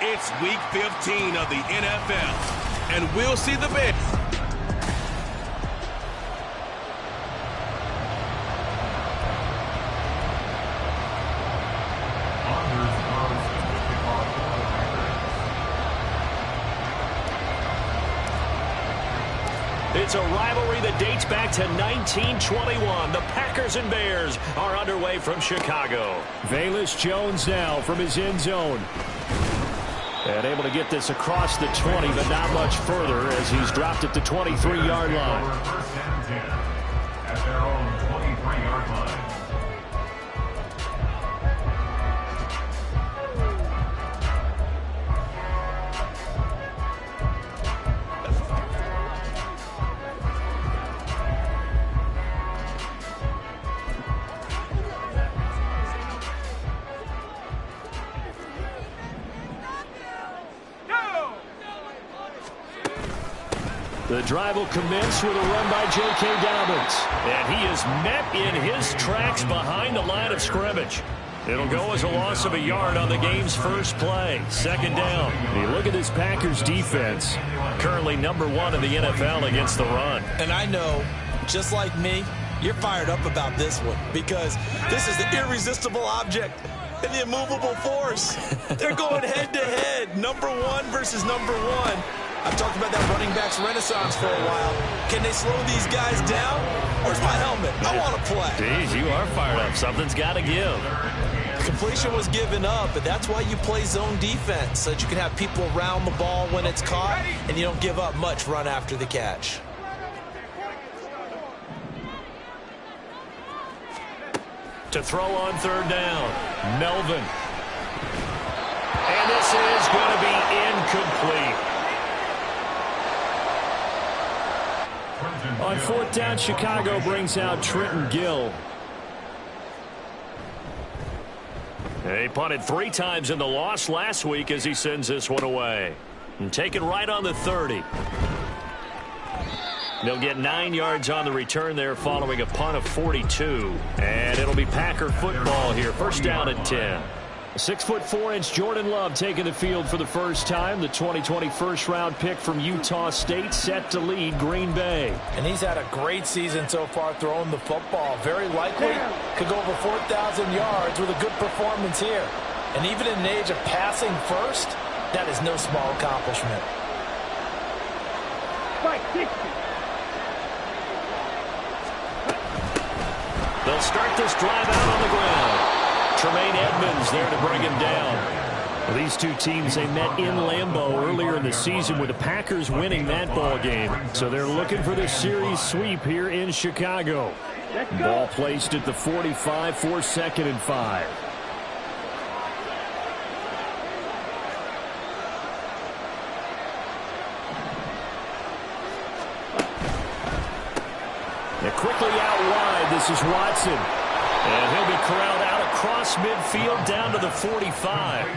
It's Week 15 of the NFL, and we'll see the Bears. It's a rivalry that dates back to 1921. The Packers and Bears are underway from Chicago. Velus Jones now from his end zone. And able to get this across the 20, but not much further as he's dropped at the 23-yard line. First and 10 at their own 23-yard line. The drive will commence with a run by J.K. Dobbins. And he is met in his tracks behind the line of scrimmage. It'll go as a loss of a yard on the game's first play. Second down. You look at this Packers defense. Currently #1 in the NFL against the run. And I know, just like me, you're fired up about this one because this is the irresistible object and the immovable force. They're going head-to-head, #1 versus #1. I've talked about that running backs renaissance for a while. Can they slow these guys down? Where's my helmet? I want to play. Jeez, you are fired up. Something's got to give. Completion was given up, but that's why you play zone defense, so that you can have people around the ball when it's caught, and you don't give up much run after the catch. To throw on third down, Melvin. And this is going to be incomplete. On fourth down, Chicago brings out Trenton Gill. He punted 3 times in the loss last week as he sends this one away. And taken right on the 30. They'll get 9 yards on the return there following a punt of 42. And it'll be Packer football here. First down at 10. 6'4" Jordan Love taking the field for the first time. The 2020 first-round pick from Utah State set to lead Green Bay. And he's had a great season so far throwing the football. Very likely could go over 4,000 yards with a good performance here. And even in an age of passing first, that is no small accomplishment. They'll start this drive out on the ground. Tremaine Edmonds there to bring him down. Well, these two teams, they met in Lambeau earlier in the season with the Packers winning that ball game. So they're looking for this series sweep here in Chicago. Ball placed at the 45 for 2nd and 5. They're quickly out wide. This is Watson. And he'll be corralled out across midfield down to the 45.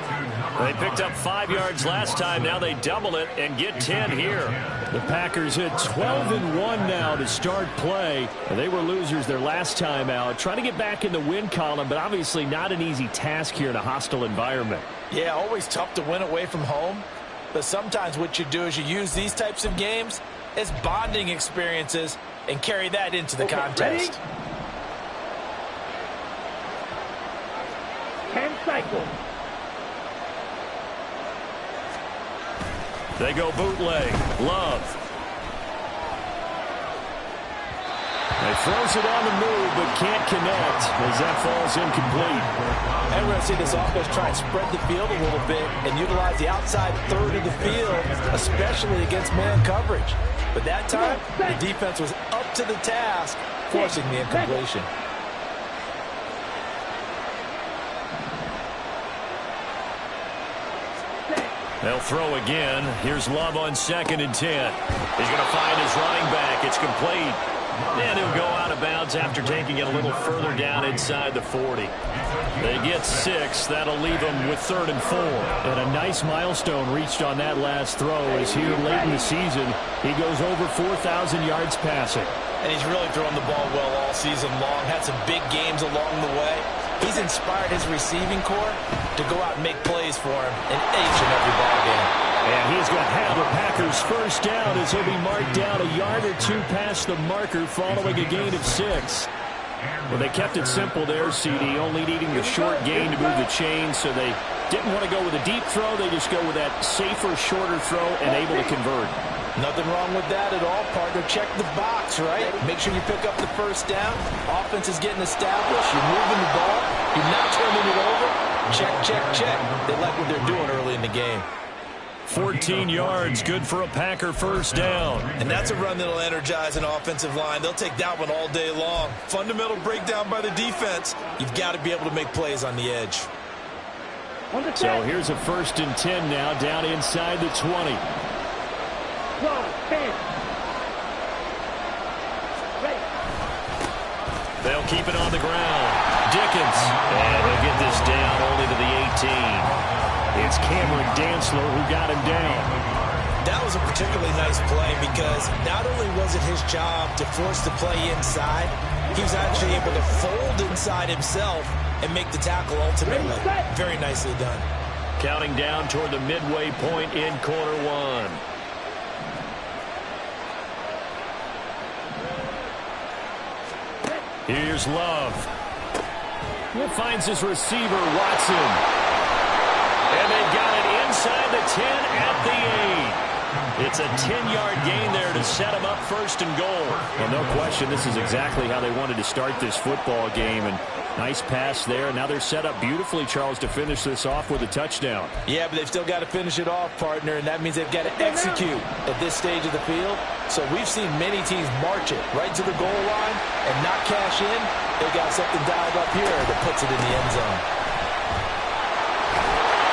They picked up 5 yards last time. Now they double it and get 10 here. The Packers hit 12-1 now to start play. And they were losers their last time out. Trying to get back in the win column, but obviously not an easy task here in a hostile environment. Yeah, always tough to win away from home. But sometimes what you do is you use these types of games as bonding experiences and carry that into the contest. Ready? 10 cycles. They go bootleg. Love. They throws it on the move, but can't connect as that falls incomplete. And we're going to see this offense try and spread the field a little bit and utilize the outside third of the field, especially against man coverage. But that time, the defense was up to the task, forcing the incompletion. They'll throw again. Here's Love on 2nd and 10. He's going to find his running back. It's complete. And he'll go out of bounds after taking it a little further down inside the 40. They get 6. That'll leave them with 3rd and 4. And a nice milestone reached on that last throw as here late in the season, he goes over 4,000 yards passing. And he's really thrown the ball well all season long. Had some big games along the way. He's inspired his receiving corps to go out and make plays for him in each and every ball game. And he's going to have the Packers first down as he'll be marked down a yard or two past the marker following a gain of 6. Well, they kept it simple there, CD, only needing the short gain to move the chains, so they didn't want to go with a deep throw. They just go with that safer, shorter throw and able to convert. Nothing wrong with that at all, partner. Check the box, right? Make sure you pick up the first down. Offense is getting established. You're moving the ball. You're not turning it over. Check, check, check. They like what they're doing early in the game. 14 yards, good for a Packer first down. And that's a run that'll energize an offensive line. They'll take that one all day long. Fundamental breakdown by the defense. You've got to be able to make plays on the edge. So here's a 1st and 10 now, down inside the 20. They'll keep it on the ground. Dickens. And they'll get this down only to the 18. It's Cameron Dantzler who got him down. That was a particularly nice play because not only was it his job to force the play inside, he was actually able to fold inside himself and make the tackle ultimately. Very nicely done. Counting down toward the midway point in quarter 1. Here's Love. He finds his receiver, Watson. And they've got it inside the 10 at the 8. It's a 10-yard gain there to set them up 1st and goal. Well, no question, this is exactly how they wanted to start this football game. And nice pass there. Now they're set up beautifully, Charles, to finish this off with a touchdown. Yeah, but they've still got to finish it off, partner, and that means they've got to execute at this stage of the field. So we've seen many teams march it right to the goal line and not cash in. They got something dialed up here that puts it in the end zone.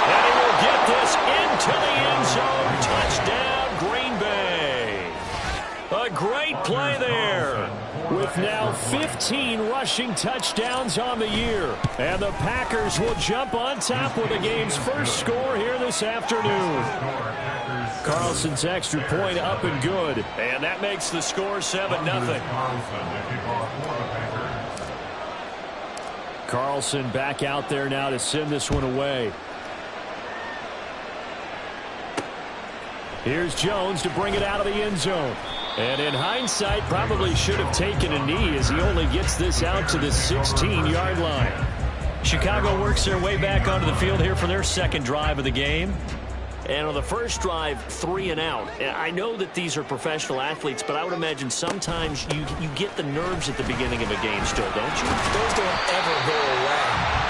And he will get this into the end zone. Touchdown, Green Bay. A great play there. With now 15 rushing touchdowns on the year. And the Packers will jump on top with the game's first score here this afternoon. Carlson's extra point up and good. And that makes the score 7-0. Carlson back out there now to send this one away. Here's Jones to bring it out of the end zone. And in hindsight, probably should have taken a knee as he only gets this out to the 16-yard line. Chicago works their way back onto the field here for their second drive of the game. And on the first drive, 3 and out. I know that these are professional athletes, but I would imagine sometimes you get the nerves at the beginning of a game still, don't you? Those don't ever go away.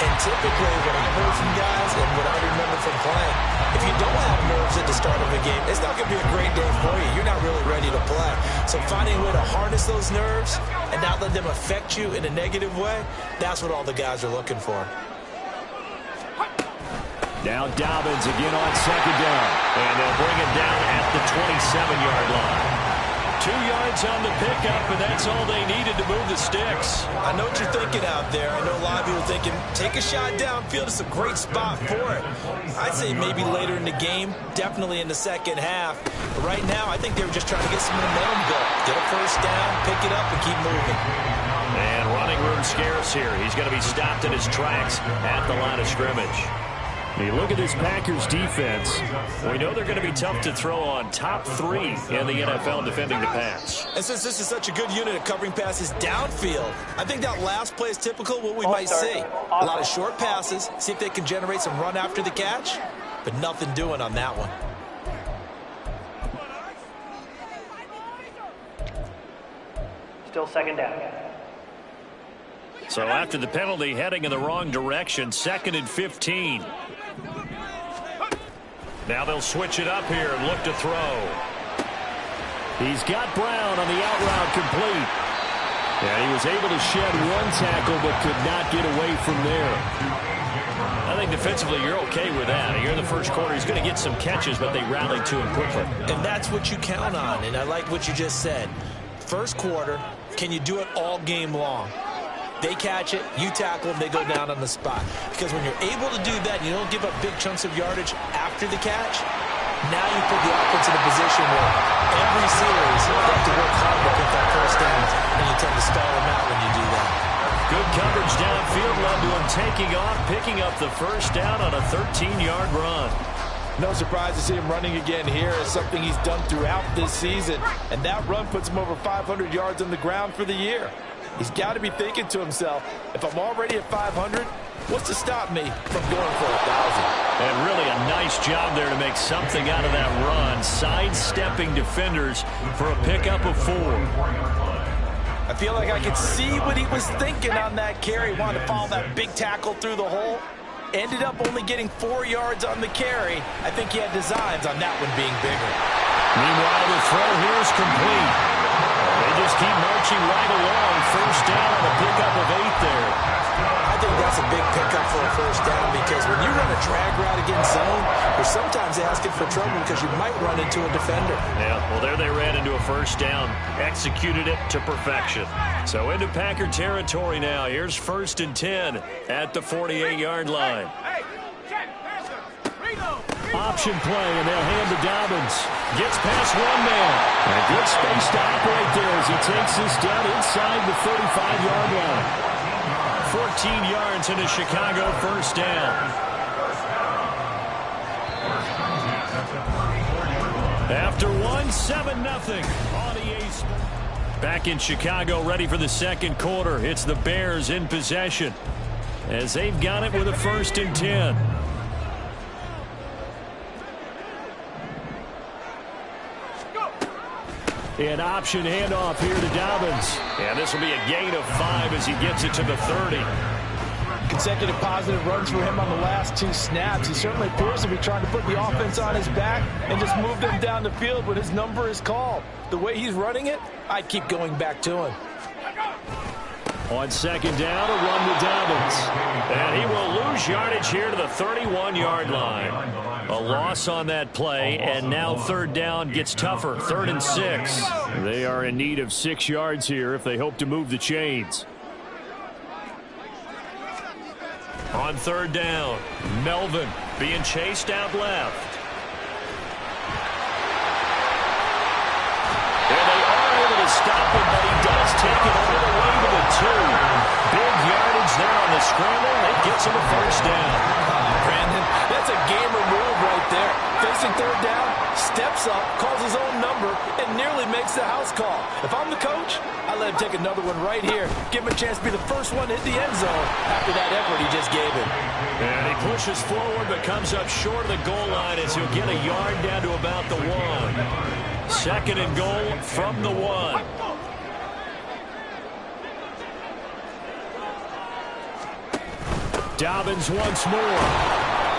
And typically what I heard from guys and what I remember from playing, if you don't have nerves at the start of a game, it's not going to be a great day for you. You're not really ready to play. So finding a way to harness those nerves and not let them affect you in a negative way, that's what all the guys are looking for. Now Dobbins again on 2nd down. And they'll bring it down at the 27-yard line. 2 yards on the pickup, and that's all they needed to move the sticks. I know what you're thinking out there. I know a lot of people are thinking, take a shot downfield. It's a great spot for it. I'd say maybe later in the game, definitely in the second half. But right now, I think they were just trying to get some momentum built. Get a first down, pick it up, and keep moving. And running room scarce here. He's going to be stopped in his tracks at the line of scrimmage. You look at this Packers defense. We know they're going to be tough to throw on. Top 3 in the NFL defending the pass. And since this is such a good unit of covering passes downfield, I think that last play is typical of what we might see. A lot of short passes, see if they can generate some run after the catch, but nothing doing on that one. Still 2nd down. So after the penalty, heading in the wrong direction, 2nd and 15. Now they'll switch it up here and look to throw. He's got Brown on the out route complete. And he was able to shed 1 tackle but could not get away from there. I think defensively you're okay with that. Here in the first quarter, he's going to get some catches, but they rallied to him quickly. And that's what you count on, and I like what you just said. First quarter, can you do it all game long? They catch it, you tackle them, they go down on the spot. Because when you're able to do that, you don't give up big chunks of yardage after the catch, now you put the offense in a position where every series you have to work hard to get that first down, and you tend to stall them out when you do that. Good coverage downfield led to him taking off, picking up the first down on a 13-yard run. No surprise to see him running again here. It's something he's done throughout this season. And that run puts him over 500 yards on the ground for the year. He's got to be thinking to himself, if I'm already at 500, what's to stop me from going for 1,000? And really a nice job there to make something out of that run, sidestepping defenders for a pickup of 4. I feel like I could see what he was thinking on that carry. Wanted to follow that big tackle through the hole. Ended up only getting 4 yards on the carry. I think he had designs on that one being bigger. Meanwhile, the throw here is complete. They just keep marching right along. First down on a pickup of 8 there. I think that's a big pickup for a first down because when you run a drag route against zone, you're sometimes asking for trouble because you might run into a defender. Yeah, well, there they ran into a first down. Executed it to perfection. So into Packer territory now. Here's 1st and 10 at the 48-yard line. Option play, and they'll hand to Dobbins. Gets past one man. A good space to operate there as he takes this down inside the 35-yard line. 14 yards into Chicago first down. After 1, 7-0 on EA Sports. Back in Chicago, ready for the second quarter. It's the Bears in possession as they've got it with a 1st and 10. An option handoff here to Dobbins. And this will be a gain of 5 as he gets it to the 30. Consecutive positive runs for him on the last 2 snaps. He certainly appears to be trying to put the offense on his back and just move them down the field when his number is called. The way he's running it, I'd keep going back to him. On 2nd down, a run with Dobbins. And he will lose yardage here to the 31-yard line. A loss on that play, and now 3rd down gets tougher. 3rd and 6. They are in need of 6 yards here if they hope to move the chains. On 3rd down, Melvin being chased out left. And they are able to stop him, but he does take it all the way to the 2. Big yardage there on the scramble. It gets him a first down. Brandon, that's a gamer move right there. Facing 3rd down, steps up, calls his own number, and nearly makes the house call. If I'm the coach, I let him take another one right here. Give him a chance to be the first one to hit the end zone after that effort he just gave him. And he pushes forward but comes up short of the goal line as he'll get a yard down to about the 1. 2nd and goal from the 1. Dobbins once more.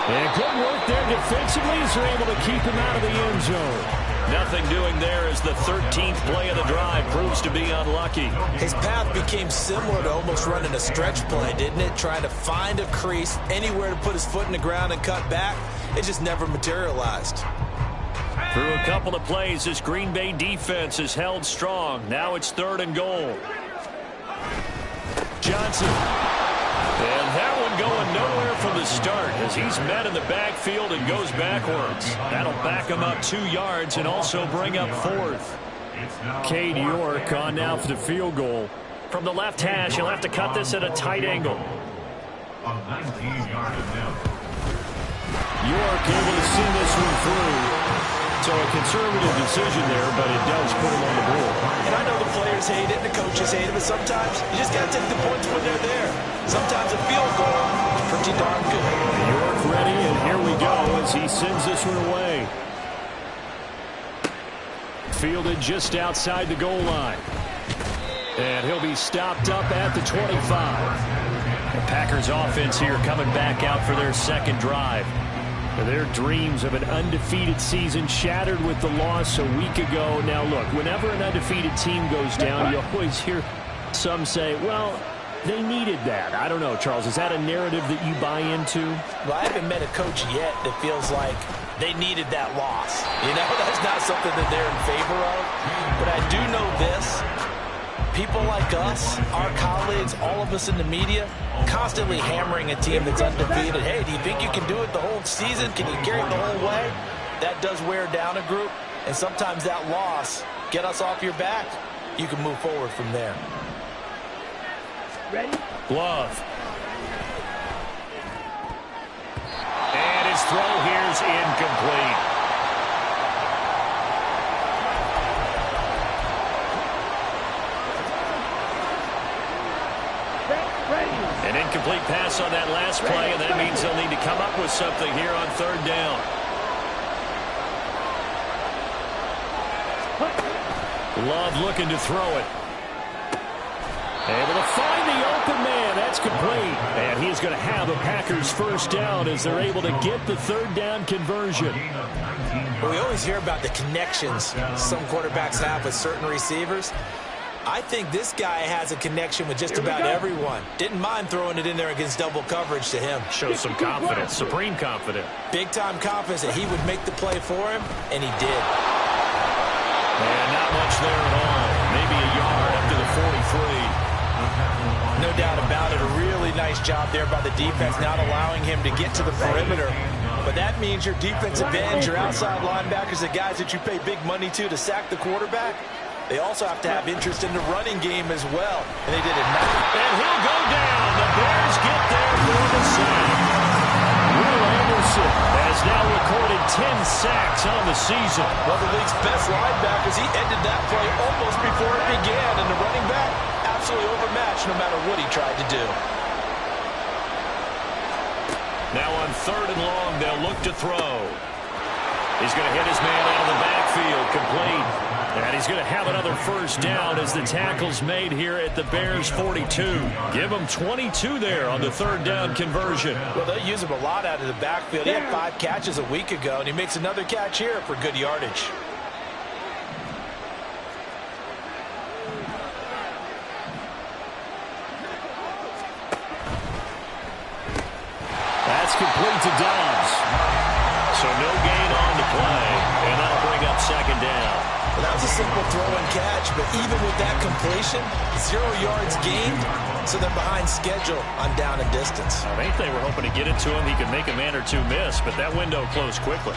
And good work there defensively as they're able to keep him out of the end zone. Nothing doing there as the 13th play of the drive proves to be unlucky. His path became similar to almost running a stretch play, didn't it? Trying to find a crease, anywhere to put his foot in the ground and cut back. It just never materialized. Through a couple of plays, this Green Bay defense is held strong. Now it's 3rd and goal. Johnson. And that one going nowhere from the start as he's met in the backfield and goes backwards. That'll back him up 2 yards and also bring up 4th. Cade York on now for the field goal. From the left hash, he'll have to cut this at a tight angle. York able to send this one through. So a conservative decision there, but it does put him on the board. And I know the players hate it, the coaches hate it, but sometimes you just got to take the points when they're there. Sometimes a field goal is pretty darn good. York ready, and here we go as he sends this one away. Fielded just outside the goal line. And he'll be stopped up at the 25. The Packers offense here coming back out for their 2nd drive. Their dreams of an undefeated season shattered with the loss a week ago. Now, look, whenever an undefeated team goes down, you always hear some say, well, they needed that. I don't know, Charles. Is that a narrative that you buy into? Well, I haven't met a coach yet that feels like they needed that loss. You know, that's not something that they're in favor of. But I do know this. People like us, our colleagues, all of us in the media, constantly hammering a team that's undefeated. Hey, do you think you can do it the whole season? Can you carry it the whole way? That does wear down a group, and sometimes that loss, get us off your back, you can move forward from there. Love. And his throw here's incomplete. An incomplete pass on that last play, and that means they'll need to come up with something here on third down. Love looking to throw it. Able to find the open man. That's complete. And he's going to have a Packers first down as they're able to get the third down conversion. Well, we always hear about the connections some quarterbacks have with certain receivers. I think this guy has a connection with just about everyone. Didn't mind throwing it in there against double coverage to him. Shows some confidence, supreme confidence. Big-time confidence that he would make the play for him, and he did. And not much there at all. Maybe a yard up to the 43. No doubt about it. A really nice job there by the defense, not allowing him to get to the perimeter. But that means your defensive ends, your outside linebackers, the guys that you pay big money to sack the quarterback, they also have to have interest in the running game as well. And they did it now. And he'll go down. The Bears get there for the sack. Will Anderson has now recorded 10 sacks on the season. One of the league's best linebackers. He ended that play almost before it began. And the running back absolutely overmatched no matter what he tried to do. Now on third and long, they'll look to throw. He's going to hit his man out of the backfield, complete. And he's going to have another first down as the tackle's made here at the Bears 42. Give him 22 there on the third down conversion. Well, they'll use him a lot out of the backfield. He had 5 catches a week ago, and he makes another catch here for good yardage. That's complete to Dobbs. So no gain on the play, and that'll bring up second down. Well, that was a simple throw and catch, but even with that completion, 0 yards gained, so they're behind schedule on down and distance. I think they were hoping to get it to him. He could make a man or two miss, but that window closed quickly.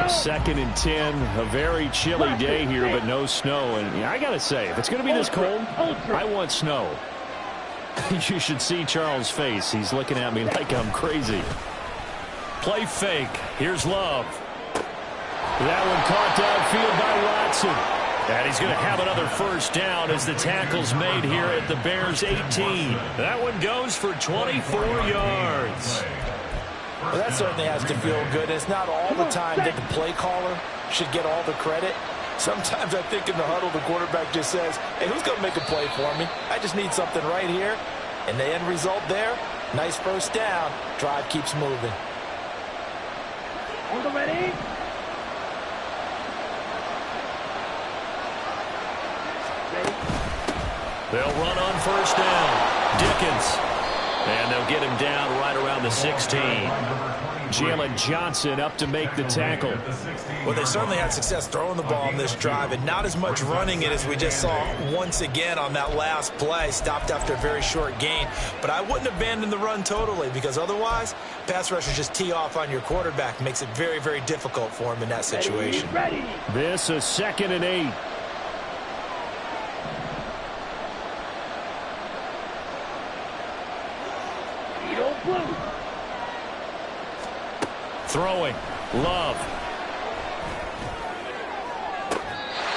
Second and 10, a very chilly day here, but no snow. And I got to say, if it's going to be this cold, I want snow. You should see Charles' face. He's looking at me like I'm crazy. Play fake. Here's Love. That one caught downfield by Watson. And he's going to have another first down as the tackle's made here at the Bears 18. That one goes for 24 yards. Well, that certainly has to feel good. It's not all the time that the play caller should get all the credit. Sometimes I think in the huddle, the quarterback just says, hey, who's going to make a play for me? I just need something right here. And the end result there, nice first down. Drive keeps moving. On the ready. They'll run on first down. Dickens. And they'll get him down right around the 16. Jalen Johnson up to make the tackle. Well, they certainly had success throwing the ball on this drive, and not as much running it as we just saw once again on that last play. Stopped after a very short gain. But I wouldn't abandon the run totally, because otherwise, pass rushers just tee off on your quarterback. Makes it very, very difficult for him in that situation. This is 2nd and 8. Throwing. Love.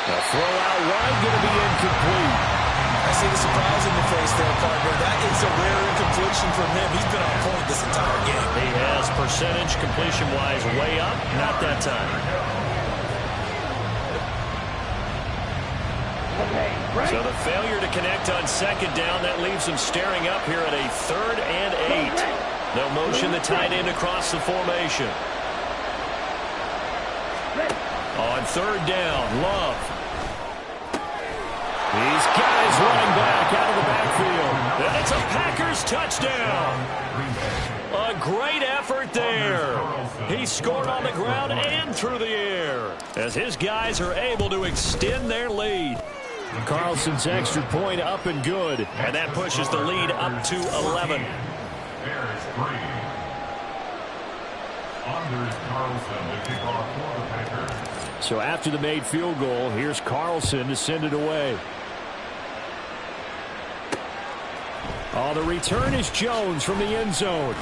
The throw out wide going to be incomplete. I see the surprise in the face there, partner. That is a rare incompletion from him. He's been on point this entire game. He has percentage completion-wise way up. Not that time. So the failure to connect on second down, that leaves him staring up here at a 3rd and 8. They'll motion the tight end across the formation. On third down, Love. He's got his running back out of the backfield. It's a Packers touchdown. A great effort there. He scored on the ground and through the air as his guys are able to extend their lead. Carlson's extra point up and good. And that pushes the lead up to 11. Bears 3. Anders Carlson to kick off for the Packers. So after the made field goal, here's Carlson to send it away. Oh, the return is Jones from the end zone.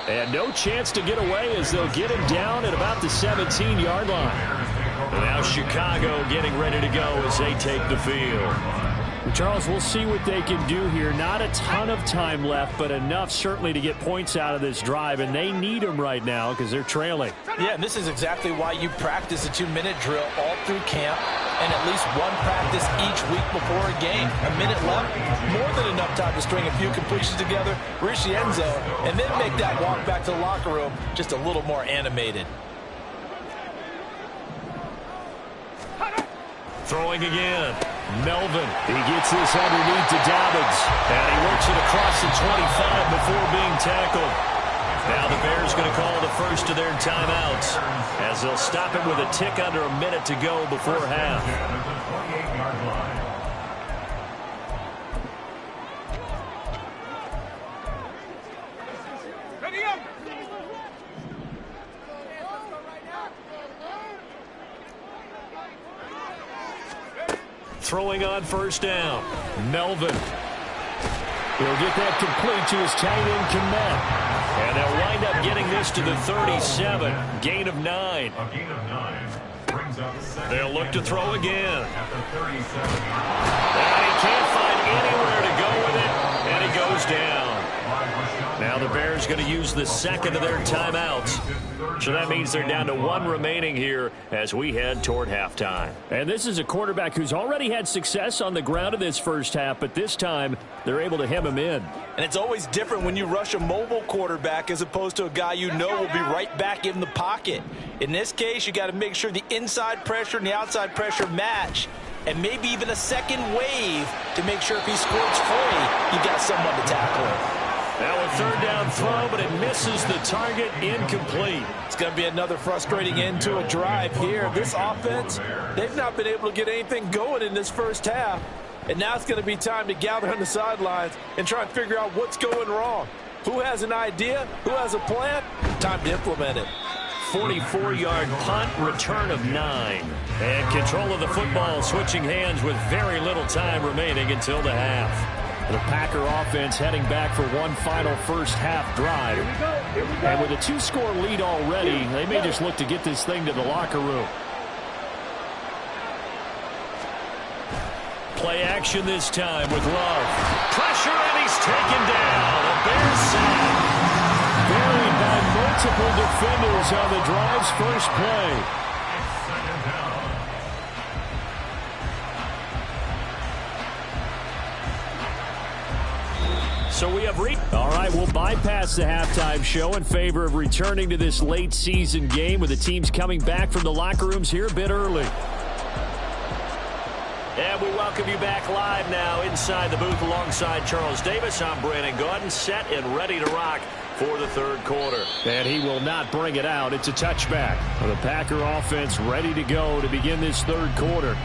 And no chance to get away as they'll get him down at about the 17-yard line. And now Chicago getting ready to go as they take the field. Charles, we'll see what they can do here. Not a ton of time left, but enough certainly to get points out of this drive, and they need them right now because they're trailing. Yeah, and this is exactly why you practice a 2-minute drill all through camp and at least one practice each week before a game. A minute left, more than enough time to string a few completions together, reach the end zone, and then make that walk back to the locker room just a little more animated. Throwing again. Melvin. He gets this underneath to Dobbins. And he works it across the 25 before being tackled. Now the Bears going to call the first of their timeouts as they'll stop him with a tick under a minute to go before half. Throwing on first down. Melvin. He'll get that complete to his tight end, Kmet. And they'll wind up getting this to the 37. Gain of 9. A gain of 9 brings up 7. They'll look to throw again. At the 37. And he can't find anywhere to go with it. And he goes down. Now the Bears going to use the second of their timeouts. So that means they're down to 1 remaining here as we head toward halftime. And this is a quarterback who's already had success on the ground in this first half, but this time they're able to hem him in. And it's always different when you rush a mobile quarterback as opposed to a guy you know will be right back in the pocket. In this case, you got to make sure the inside pressure and the outside pressure match, and maybe even a second wave to make sure if he squirts free, you got someone to tackle him. Now a third down throw, but it misses the target, incomplete. It's going to be another frustrating end to a drive here. This offense, they've not been able to get anything going in this first half. And now it's going to be time to gather on the sidelines and try and figure out what's going wrong. Who has an idea? Who has a plan? Time to implement it. 44-yard punt, return of 9. And control of the football, switching hands with very little time remaining until the half. The Packer offense heading back for one final first half drive. And with a 2-score lead already, they may just look to get this thing to the locker room. Play action this time with Love. Pressure, and he's taken down. A Bears sack. Buried by multiple defenders on the drive's first play. So we have all right, we'll bypass the halftime show in favor of returning to this late season game with the teams coming back from the locker rooms here a bit early. And we welcome you back live now inside the booth alongside Charles Davis. I'm Brandon Gordon, set and ready to rock for the third quarter. And he will not bring it out. It's a touchback. The Packer offense ready to go to begin this third quarter.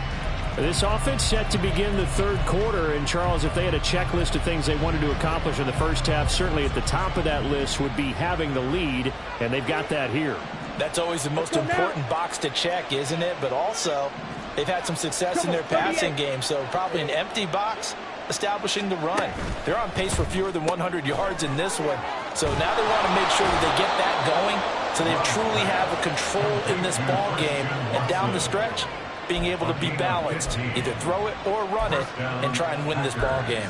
This offense set to begin the third quarter, and Charles, if they had a checklist of things they wanted to accomplish in the first half, certainly at the top of that list would be having the lead, and they've got that here. That's always the most important box to check, isn't it? But also, they've had some success in their passing game, so probably an empty box establishing the run. They're on pace for fewer than 100 yards in this one, so now they want to make sure that they get that going so they truly have a control in this ball game, and down the stretch, being able to be balanced, either throw it or run it, and try and win this ball game.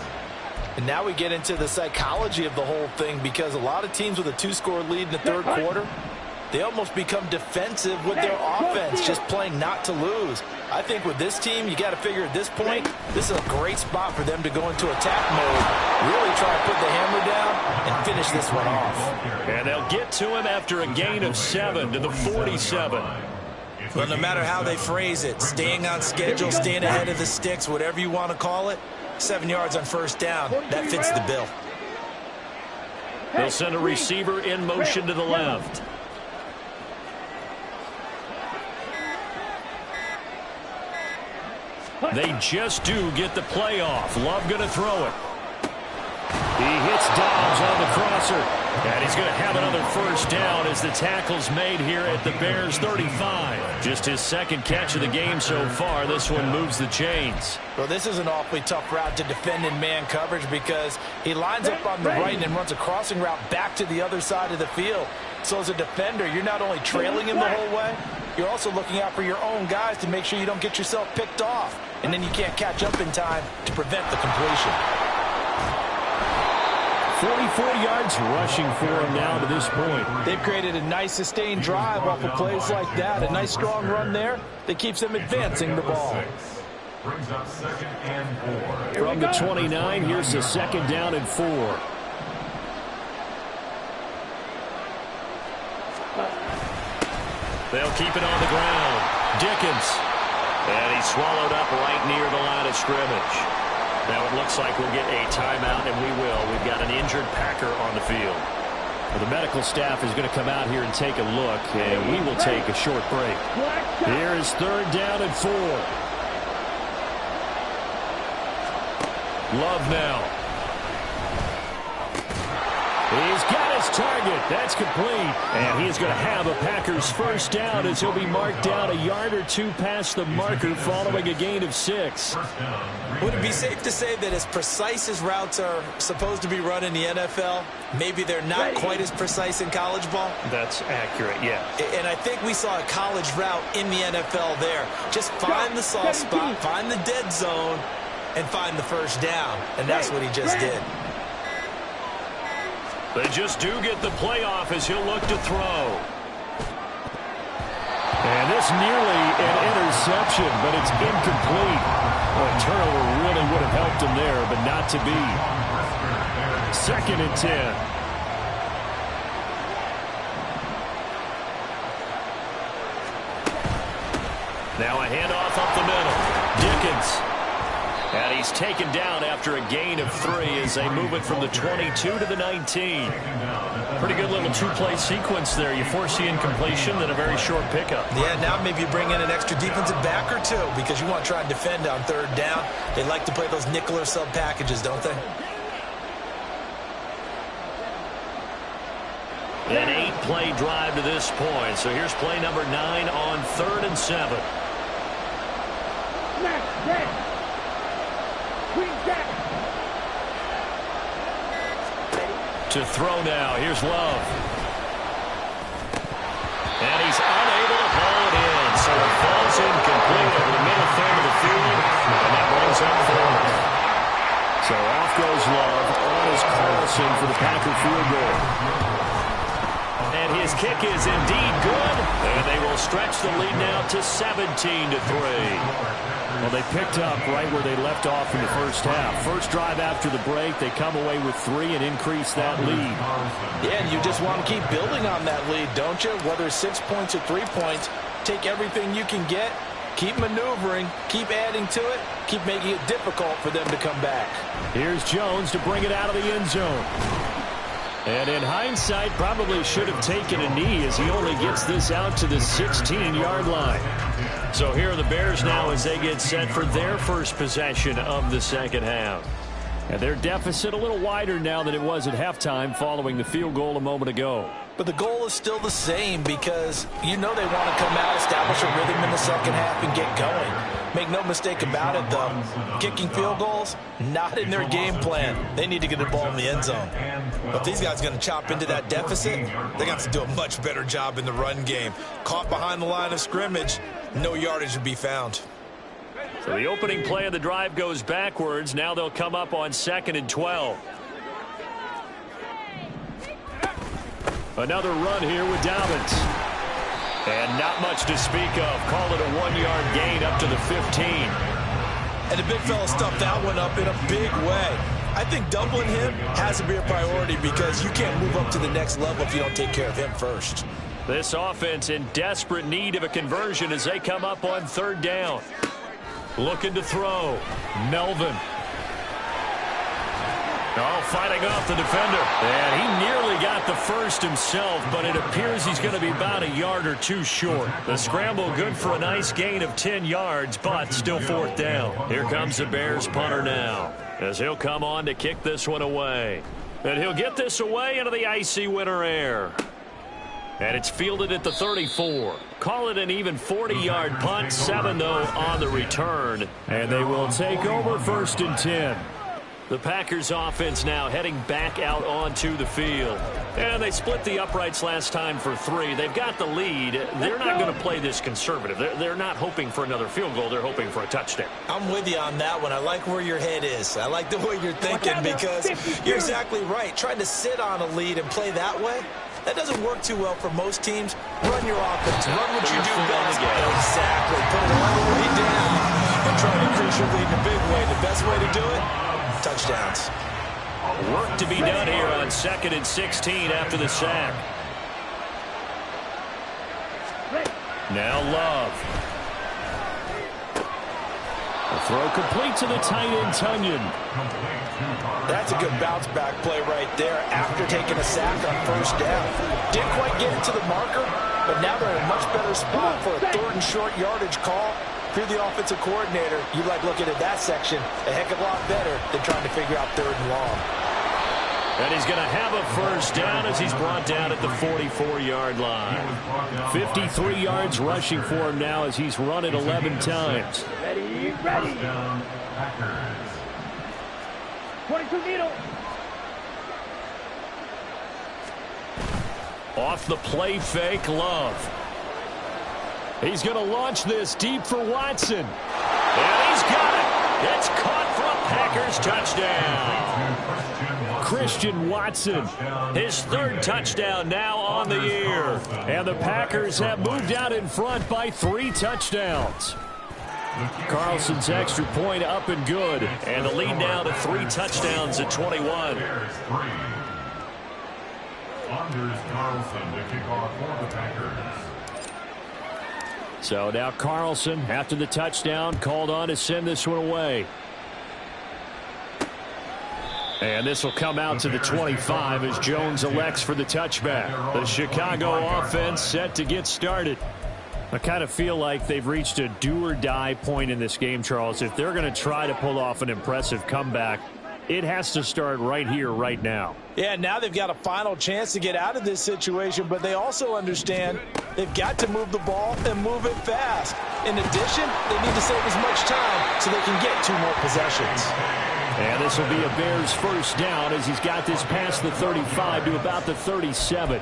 And now we get into the psychology of the whole thing, because a lot of teams with a 2-score lead in the third quarter, they almost become defensive with their offense, just playing not to lose. I think with this team, you got to figure at this point, this is a great spot for them to go into attack mode, really try to put the hammer down and finish this one off. And they'll get to him after a gain of 7 to the 47. Well, no matter how they phrase it, staying on schedule, staying ahead of the sticks, whatever you want to call it, 7 yards on first down, that fits the bill. They'll send a receiver in motion to the left. They just do get the play off. Love going to throw it. He hits Dobbs on the crosser. And he's going to have another first down as the tackle's made here at the Bears 35. Just his second catch of the game so far. This one moves the chains. Well, this is an awfully tough route to defend in man coverage because he lines up on the right and then runs a crossing route back to the other side of the field. So as a defender, you're not only trailing him the whole way, you're also looking out for your own guys to make sure you don't get yourself picked off. And then you can't catch up in time to prevent the completion. 44 yards rushing for him now to this point. They've created a nice sustained drive off of plays like that. A nice strong run there that keeps them advancing the ball. Brings up 2nd and 4. From the 29, here's the 2nd down and 4. They'll keep it on the ground. Dickens. And he's swallowed up right near the line of scrimmage. Now it looks like we'll get a timeout, and we will. We've got an injured Packer on the field. Well, the medical staff is going to come out here and take a look, and we will take a short break. Here is 3rd down and 4. Love now. He's got his target. That's complete. And he is going to have a Packers first down as he'll be marked down a yard or two past the marker following a gain of 6. Would it be safe to say that as precise as routes are supposed to be run in the NFL, maybe they're not quite as precise in college ball? That's accurate, yeah. And I think we saw a college route in the NFL there. Just find the soft spot, find the dead zone, and find the first down. And that's what he just did. They just do get the playoff as he'll look to throw. And this nearly an interception, but it's incomplete. Well, a turnover really would have helped him there, but not to be. 2nd and 10. Now a handoff up the middle. Dickens. And he's taken down after a gain of 3 as they move it from the 22 to the 19. Pretty good little two-play sequence there. You force the incompletion, then a very short pickup. Yeah, now maybe you bring in an extra defensive back or two because you want to try and defend on 3rd down. They like to play those nickel or sub packages, don't they? An 8-play drive to this point. So here's play number 9 on 3rd and 7. To throw now. Here's Love. And he's unable to haul it in. So it falls incomplete over the middle third of the field. And that brings up 4. So off goes Love. On is Carlson for the Packer field goal. And his kick is indeed good. And they will stretch the lead now to 17-3. Well, they picked up right where they left off in the first half. First drive after the break, they come away with 3 and increase that lead. Yeah, and you just want to keep building on that lead, don't you? Whether it's 6 points or 3 points, take everything you can get, keep maneuvering, keep adding to it, keep making it difficult for them to come back. Here's Jones to bring it out of the end zone. And in hindsight, probably should have taken a knee as he only gets this out to the 16-yard line. So here are the Bears now as they get set for their first possession of the second half. And their deficit a little wider now than it was at halftime following the field goal a moment ago. But the goal is still the same because you know they want to come out, establish a rhythm in the second half, and get going. Make no mistake about it, though. Kicking field goals, not in their game plan. They need to get the ball in the end zone. But if these guys are going to chop into that deficit, they're going to have to do a much better job in the run game. Caught behind the line of scrimmage, no yardage to be found. So the opening play of the drive goes backwards. Now they'll come up on 2nd and 12. Another run here with Dobbins. And not much to speak of. Call it a 1-yard gain up to the 15. And the big fella stuffed that one up in a big way. I think doubling him has to be a priority because you can't move up to the next level if you don't take care of him first. This offense in desperate need of a conversion as they come up on 3rd down. Looking to throw. Melvin. Oh, fighting off the defender. And he nearly got the first himself, but it appears he's going to be about a yard or 2 short. The scramble good for a nice gain of 10 yards, but still 4th down. Here comes the Bears punter now. as he'll come on to kick this one away. And he'll get this away into the icy winter air. And it's fielded at the 34. Call it an even 40-yard punt, 7 though on the return. And they will take over 1st and 10. The Packers offense now heading back out onto the field. And they split the uprights last time for 3. They've got the lead. They're not going to play this conservative. They're not hoping for another field goal. They're hoping for a touchdown. I'm with you on that one. I like where your head is. I like the way you're thinking because you're exactly right. Trying to sit on a lead and play that way, that doesn't work too well for most teams. Run your offense. Run what you do best. Exactly. Put it all the way down and try to increase your lead in a big way. The best way to do it, touchdowns. Work to be done here on 2nd and 16 after the sack. Now Love. The throw complete to the tight end, Tunyon. That's a good bounce-back play right there after taking a sack on 1st down. Didn't quite get it to the marker, but now they're in a much better spot for a 3rd and short yardage call. If you're the offensive coordinator, you like looking at that section a heck of a lot better than trying to figure out 3rd and long. And he's going to have a 1st down as he's brought down at the 44-yard line. 53 yards rushing for him now as he's run it 11 times. Ready. 22 needle. Off the play fake, Love. He's going to launch this deep for Watson. And he's got it. It's caught for a Packers touchdown. Christian Watson. His 3rd touchdown now on the year. And the Packers have moved out in front by 3 touchdowns. Carlson's extra point up and good. And the lead now to 3 touchdowns at 21. Anders Carlson to kick off for the Packers. So now Carlson, after the touchdown, called on to send this one away. And this will come out to the 25 as Jones elects for the touchback. The Chicago offense set to get started. I kind of feel like they've reached a do-or-die point in this game, Charles. If they're going to try to pull off an impressive comeback, it has to start right here, right now. Yeah, now they've got a final chance to get out of this situation, but they also understand they've got to move the ball and move it fast. In addition, they need to save as much time so they can get 2 more possessions. And this will be a Bears 1st down as he's got this past the 35 to about the 37.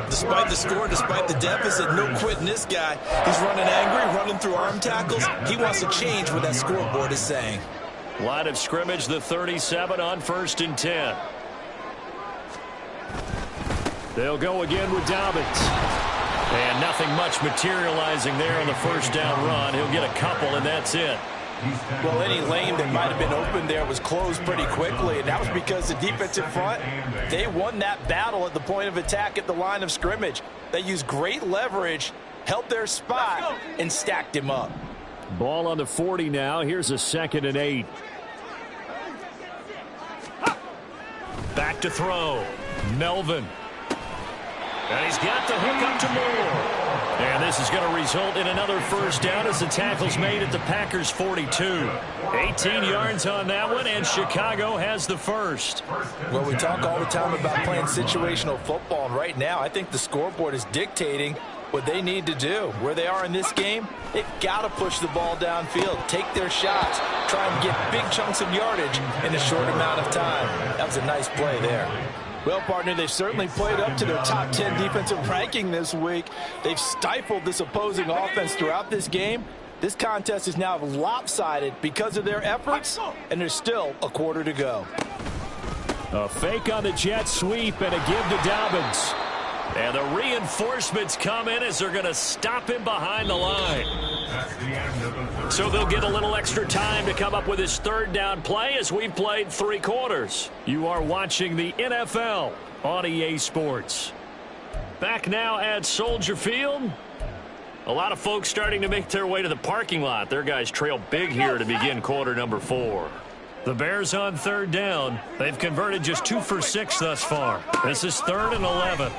Despite the score, despite the deficit, no quitting this guy. He's running angry, running through arm tackles. He wants to change what that scoreboard is saying. Line of scrimmage, the 37 on 1st and 10. They'll go again with Dobbins. And nothing much materializing there on the 1st down run. He'll get a couple, and that's it. Well, any lane that might have been open there was closed pretty quickly, and that was because the defensive front, they won that battle at the point of attack at the line of scrimmage. They used great leverage, held their spot, and stacked him up. Ball on the 40 now. Here's a 2nd and 8. Back to throw. Melvin. And he's got the hook up to Moore. And this is going to result in another 1st down as the tackle's made at the Packers 42. 18 yards on that one, and Chicago has the 1st. Well, we talk all the time about playing situational football, and right now I think the scoreboard is dictating what they need to do. Where they are in this game, they've got to push the ball downfield, take their shots, try and get big chunks of yardage in a short amount of time. That was a nice play there. Well, partner, they've certainly played up to their top 10 defensive ranking this week. They've stifled this opposing offense throughout this game. This contest is now lopsided because of their efforts, and there's still a quarter to go. A fake on the jet sweep and a give to Dobbins. And the reinforcements come in as they're going to stop him behind the line. So they'll get a little extra time to come up with his 3rd down play as we've played 3 quarters. You are watching the NFL on EA Sports. Back now at Soldier Field. A lot of folks starting to make their way to the parking lot. Their guys trail big here to begin quarter number 4. The Bears on 3rd down. They've converted just 2 for 6 thus far. This is 3rd and 11.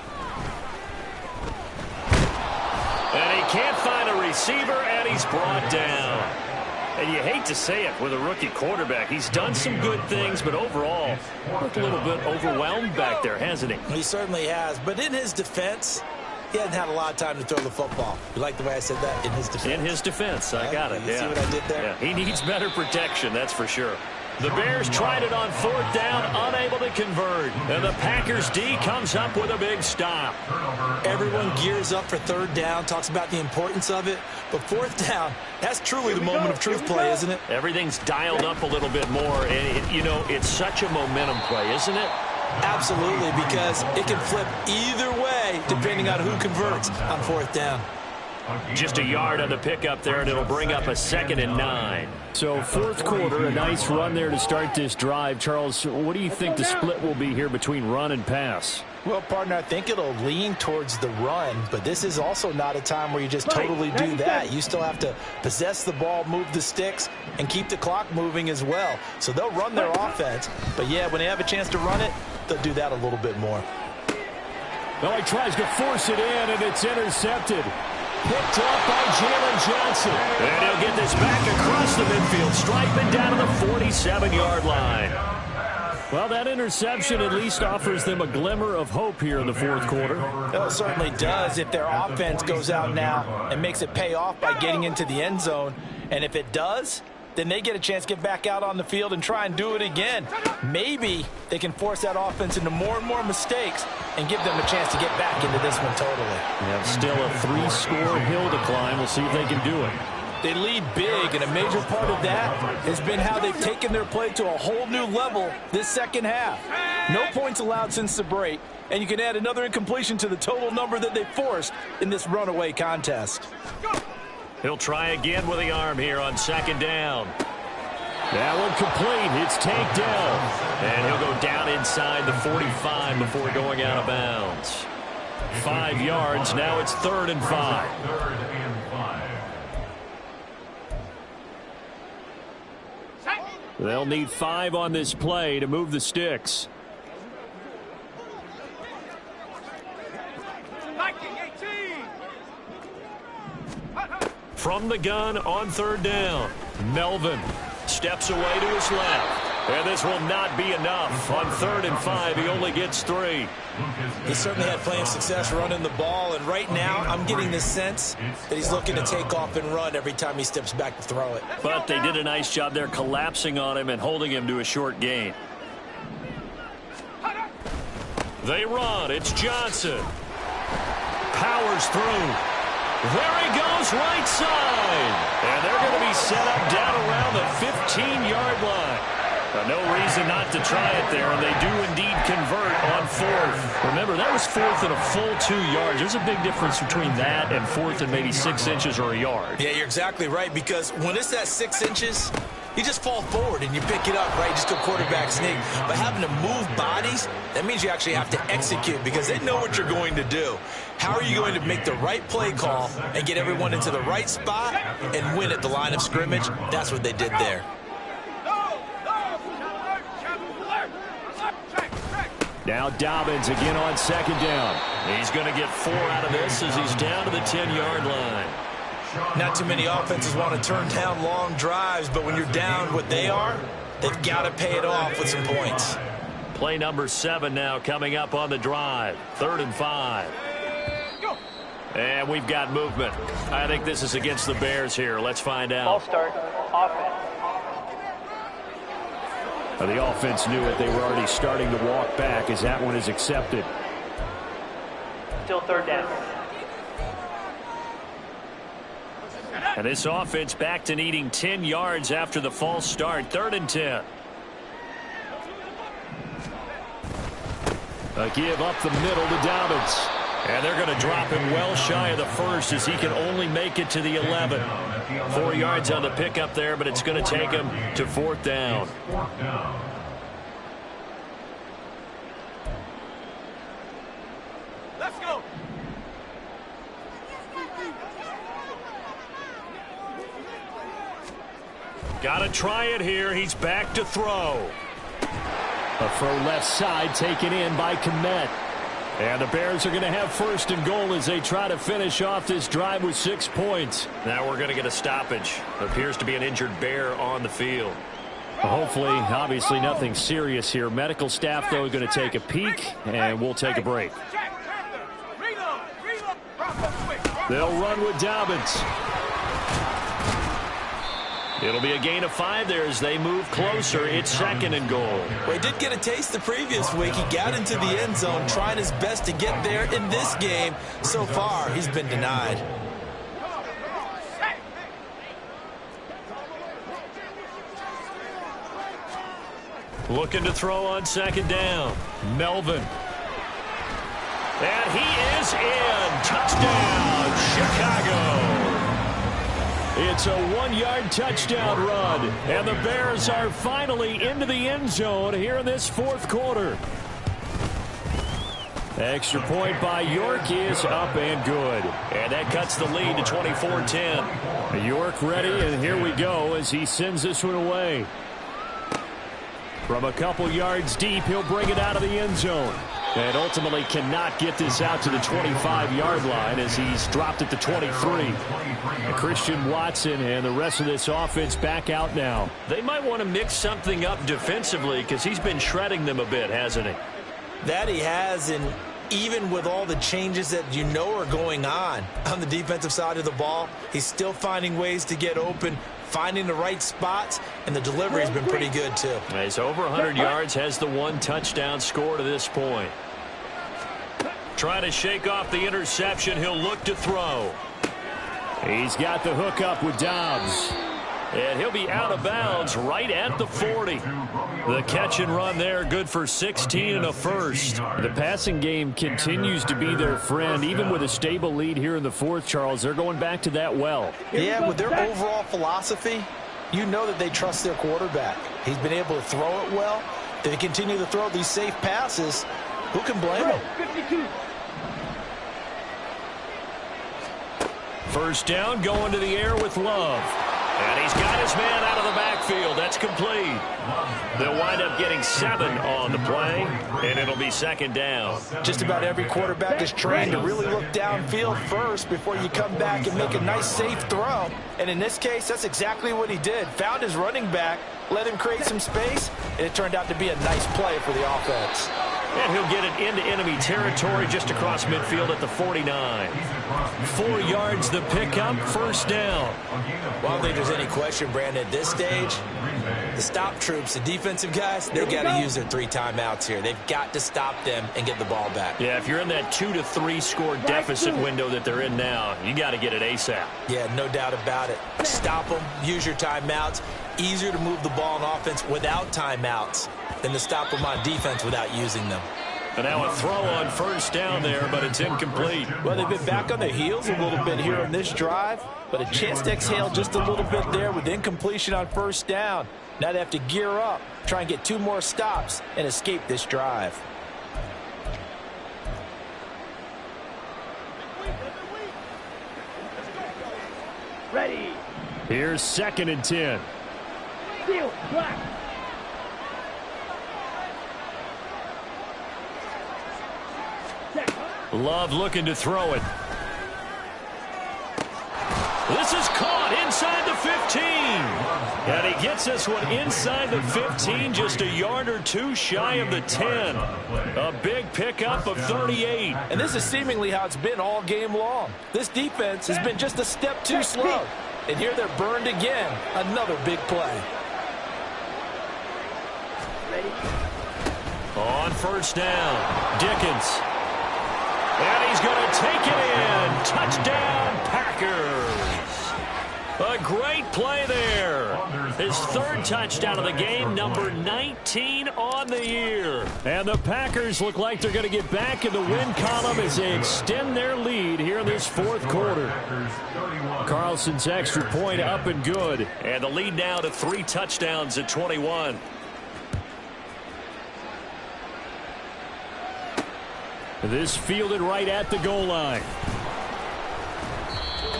And he can't find a receiver, and he's brought down. And you hate to say it with a rookie quarterback. He's done some good things, but overall, looked a little bit overwhelmed back there, hasn't he? He certainly has. But in his defense, he hasn't had a lot of time to throw the football. You like the way I said that? In his defense. In his defense. I got it. You see what I did there? Yeah, he needs better protection, that's for sure. The Bears tried it on 4th down, unable to convert. And the Packers D comes up with a big stop. Everyone gears up for 3rd down, talks about the importance of it. But 4th down, that's truly the moment of truth play, isn't it? Everything's dialed up a little bit more. And, you know, it's such a momentum play, isn't it? Absolutely, because it can flip either way depending on who converts on 4th down. Just a yard on the pickup there, and it'll bring up a 2nd and 9. So 4th quarter, a nice run there to start this drive. Charles, what do you think the split will be here between run and pass? Well, partner, I think it'll lean towards the run, but this is also not a time where you just totally do that. You still have to possess the ball, move the sticks, and keep the clock moving as well. So they'll run their offense, but yeah, when they have a chance to run it, they'll do that a little bit more. Well, he tries to force it in, and it's intercepted. Picked up by Jalen Johnson. And he'll get this back across the midfield, striping down to the 47-yard line. Well, that interception at least offers them a glimmer of hope here in the 4th quarter. Well, it certainly does if their offense goes out now and makes it pay off by getting into the end zone. And if it does, then they get a chance to get back out on the field and try and do it again. Maybe they can force that offense into more and more mistakes and give them a chance to get back into this one totally. Yeah, still a 3-score hill to climb. We'll see if they can do it. They lead big, and a major part of that has been how they've taken their play to a whole new level this second half. No points allowed since the break, and you can add another incompletion to the total number that they forced in this runaway contest. He'll try again with the arm here on 2nd down. That one complete. It's tanked down. And he'll go down inside the 45 before going out of bounds. 5 yards. Now it's 3rd and 5. 3rd and 5. They'll need 5 on this play to move the sticks. From the gun on 3rd down. Melvin steps away to his left. And this will not be enough. On 3rd and 5, he only gets 3. He certainly had plenty of success running the ball, and right now I'm getting the sense that he's looking to take off and run every time he steps back to throw it. But they did a nice job there collapsing on him and holding him to a short gain. They run. It's Johnson. Powers through. There he goes, right side. And they're going to be set up down around the 15-yard line. No reason not to try it there, and they do indeed convert on 4th. Remember, that was 4th and a full 2 yards. There's a big difference between that and 4th and maybe 6 inches or a yard. Yeah, you're exactly right, because when it's at 6 inches, you just fall forward and you pick it up, right? Just go quarterback sneak. But having to move bodies, that means you actually have to execute because they know what you're going to do. How are you going to make the right play call and get everyone into the right spot and win at the line of scrimmage? That's what they did there. Now Dobbins again on 2nd down. He's going to get 4 out of this as he's down to the 10-yard line. Not too many offenses want to turn down long drives, but when you're down what they are, they've got to pay it off with some points. Play number 7 now coming up on the drive. 3rd and 5. And we've got movement. I think this is against the Bears here. Let's find out. Ball start. Offense. The offense knew it. They were already starting to walk back as that one is accepted. Still 3rd down. And this offense back to needing 10 yards after the false start. 3rd and 10. A give up the middle to Dobbins. And they're going to drop him well shy of the 1st as he can only make it to the 11. 4 yards on the pickup there, but it's going to take him to 4th down. Let's go. Got to try it here. He's back to throw. A throw left side taken in by Kmet. And the Bears are going to have first and goal as they try to finish off this drive with 6 points. Now we're going to get a stoppage. Appears to be an injured Bear on the field. Hopefully, obviously nothing serious here. Medical staff, though, going to take a peek, and we'll take a break. They'll run with Dobbins. It'll be a gain of 5 there as they move closer. It's second and goal. Well, he did get a taste the previous week. He got into the end zone trying his best to get there in this game. So far, he's been denied. Looking to throw on second down. Melvin. And he is in. Touchdown, Chicago. It's a 1-yard touchdown run, and the Bears are finally into the end zone here in this fourth quarter. Extra point by York is up and good. And that cuts the lead to 24-10. York ready, and here we go as he sends this one away. From a couple yards deep, he'll bring it out of the end zone. And ultimately cannot get this out to the 25-yard line as he's dropped at the 23. Christian Watson and the rest of this offense back out now. They might want to mix something up defensively because he's been shredding them a bit, hasn't he? That he has, and even with all the changes that you know are going on the defensive side of the ball, he's still finding ways to get open, finding the right spots, and the delivery has been pretty good too. He's over 100 yards, has the 1 touchdown score to this point. Trying to shake off the interception, he'll look to throw. He's got the hook up with Dobbs. And he'll be out of bounds right at the 40. The catch and run there, good for 16 and a first. The passing game continues to be their friend. Even with a stable lead here in the fourth, Charles, they're going back to that well. Yeah, with their overall philosophy, you know that they trust their quarterback. He's been able to throw it well. They continue to throw these safe passes. Who can blame them? 52. First down, going to the air with Love. And he's got his man out of the backfield. That's complete. They'll wind up getting 7 on the play, and it'll be second down. Just about every quarterback is trained to really look downfield first before you come back and make a nice, safe throw. And in this case, that's exactly what he did. Found his running back, let him create some space, and it turned out to be a nice play for the offense. And he'll get it into enemy territory just across midfield at the 49. 4 yards the pickup, first down. Well, I don't think there's any question, Brandon, at this stage, the stop troops, the defensive guys, they got to use their 3 timeouts here. They've got to stop them and get the ball back. Yeah, if you're in that 2 to 3 score deficit window that they're in now, you got to get it ASAP. Yeah, no doubt about it. Stop them, use your timeouts. Easier to move the ball on offense without timeouts than to stop them on defense without using them. And now a throw on first down there, but it's incomplete. Well, they've been back on their heels a little bit here on this drive, but a chance to exhale just a little bit there with incompletion on first down. Now they have to gear up, try and get 2 more stops, and escape this drive. Ready. Here's second and 10. Deal. Black. Love looking to throw it. This is caught inside the 15. And he gets this one inside the 15, just a yard or 2 shy of the 10. A big pickup of 38. And this is seemingly how it's been all game long. This defense has been just a step too slow. And here they're burned again. Another big play. Ready. On first down, Dickens. And he's going to take it in. Touchdown, Packers. A great play there. His 3rd touchdown of the game, number 19 on the year. And the Packers look like they're going to get back in the win column as they extend their lead here in this fourth quarter. Carlson's extra point up and good. And the lead now to 3 touchdowns at 21. This fielded right at the goal line.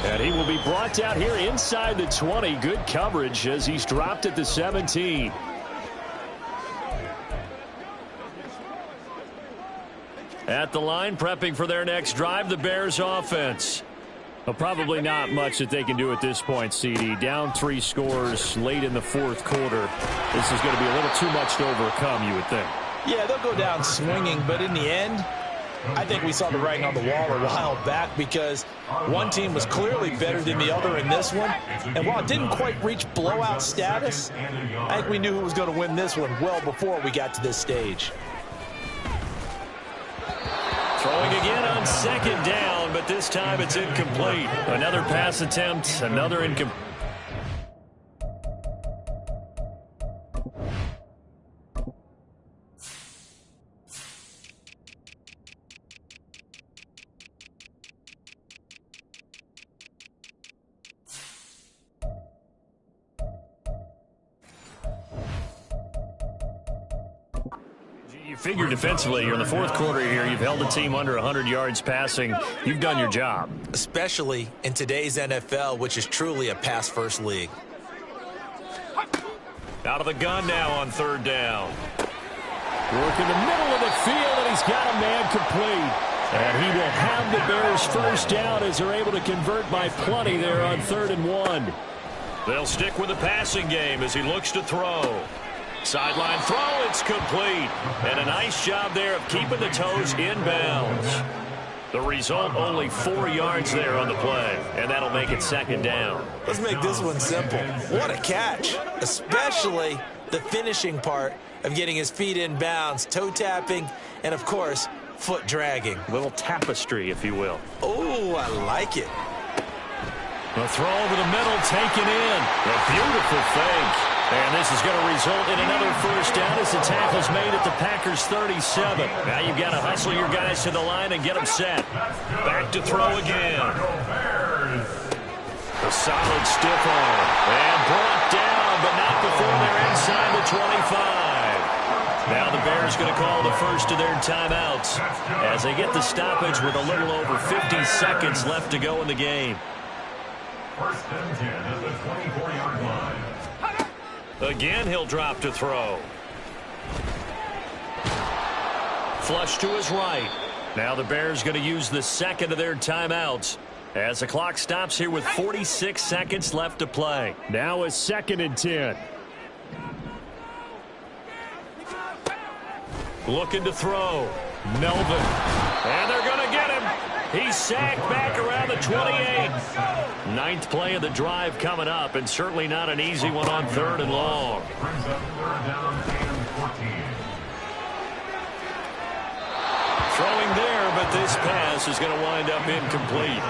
And he will be brought down here inside the 20. Good coverage as he's dropped at the 17. At the line, prepping for their next drive, the Bears offense. Well, probably not much that they can do at this point, CD. Down 3 scores late in the fourth quarter. This is going to be a little too much to overcome, you would think. Yeah, they'll go down swinging, but in the end, I think we saw the writing on the wall a while back because one team was clearly better than the other in this one. And while it didn't quite reach blowout status, I think we knew who was going to win this one well before we got to this stage. Throwing again on second down, but this time it's incomplete. Another pass attempt, another incomplete. Figure defensively, you're in the fourth quarter here. You've held the team under 100 yards passing. You've done your job. Especially in today's NFL, which is truly a pass-first league. Out of the gun now on third down. Work in the middle of the field, and he's got a man complete. And he will have the Bears first down as they're able to convert by plenty there on 3rd and 1. They'll stick with the passing game as he looks to throw. Sideline throw, it's complete. And a nice job there of keeping the toes inbounds. The result, only 4 yards there on the play. And that'll make it second down. Let's make this one simple. What a catch, especially the finishing part of getting his feet in bounds, toe tapping, and, of course, foot dragging. A little tapestry, if you will. Oh, I like it. The throw over the middle, taken in. A beautiful fake. And this is going to result in another first down as the tackle's made at the Packers' 37. Now you've got to hustle your guys to the line and get them set. Back to throw again. A solid stiff arm. And brought down, but not before they're inside the 25. Now the Bears going to call the first of their timeouts as they get the stoppage with a little over 50 seconds left to go in the game. First and 10 at the 24-yard line. Again, he'll drop to throw. Flush to his right. Now the Bears going to use the second of their timeouts as the clock stops here with 46 seconds left to play. Now a 2nd and 10. Looking to throw. Melvin. And they're going to get him. He's sacked back around the 28. 9th play of the drive coming up, and certainly not an easy one on 3rd and long. Brings up 3rd down and 14. Throwing there, but this pass is going to wind up incomplete.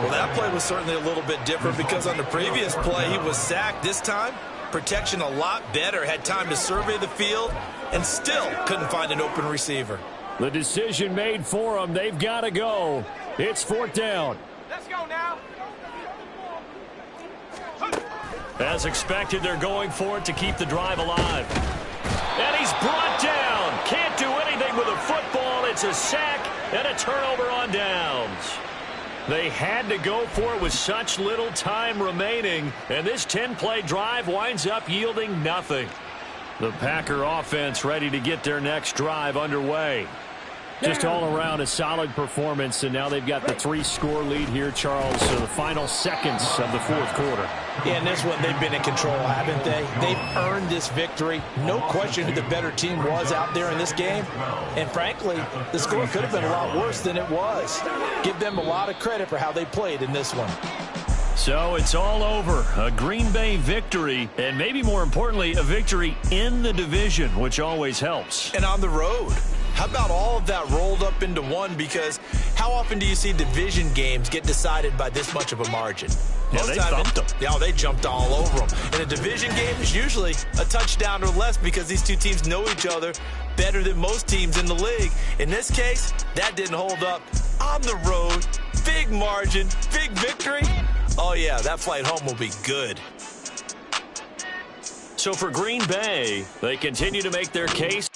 Well, that play was certainly a little bit different because on the previous play, he was sacked. This time, protection a lot better. Had time to survey the field and still couldn't find an open receiver. The decision made for them. They've got to go. It's 4th down. Let's go now. As expected, they're going for it to keep the drive alive. And he's brought down. Can't do anything with a football. It's a sack and a turnover on downs. They had to go for it with such little time remaining, and this 10-play drive winds up yielding nothing. The Packer offense ready to get their next drive underway. Just all around a solid performance, and now they've got the 3-score lead here, Charles, so the final seconds of the fourth quarter. Yeah, in this one, they've been in control, haven't they? They've earned this victory. No question who the better team was out there in this game. And frankly, the score could have been a lot worse than it was. Give them a lot of credit for how they played in this one. So it's all over. A Green Bay victory, and maybe more importantly, a victory in the division, which always helps. And on the road. How about all of that rolled up into one? Because how often do you see division games get decided by this much of a margin? Yeah, they thumped them. Yeah, they jumped all over them. And a division game is usually a touchdown or less because these two teams know each other better than most teams in the league. In this case, that didn't hold up. On the road, big margin, big victory. Oh, yeah, that flight home will be good. So for Green Bay, they continue to make their case.